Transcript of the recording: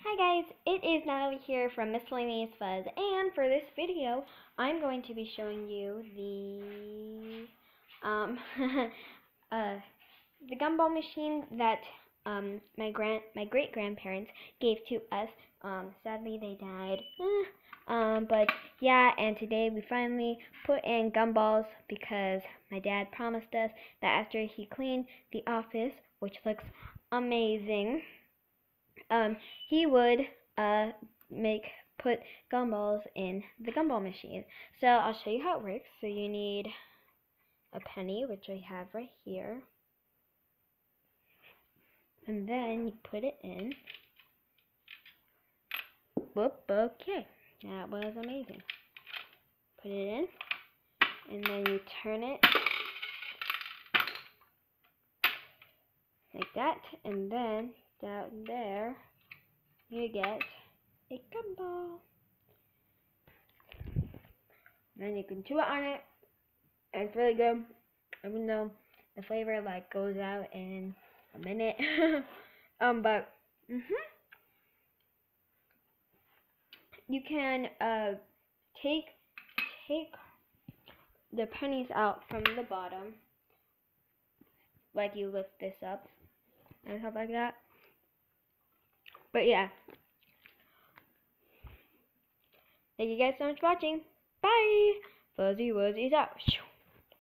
Hi guys, it is Natalie here from Miscellaneous Fuzz, and for this video, I'm going to be showing you the gumball machine that my great grandparents gave to us. Sadly they died. But yeah, and today we finally put in gumballs because my dad promised us that after he cleaned the office, which looks amazing, he would put gumballs in the gumball machine. So I'll show you how it works. So you need a penny, which I have right here, and then you put it in. Whoop, okay, that was amazing. Put it in, and then you turn it like that, and then down there you get a gumball. Then you can chew it on it, and it's really good, even though the flavor goes out in a minute. But you can take the pennies out from the bottom, like you lift this up and stuff like that. But yeah, thank you guys so much for watching. Bye. Fuzzy Wuzzy's out.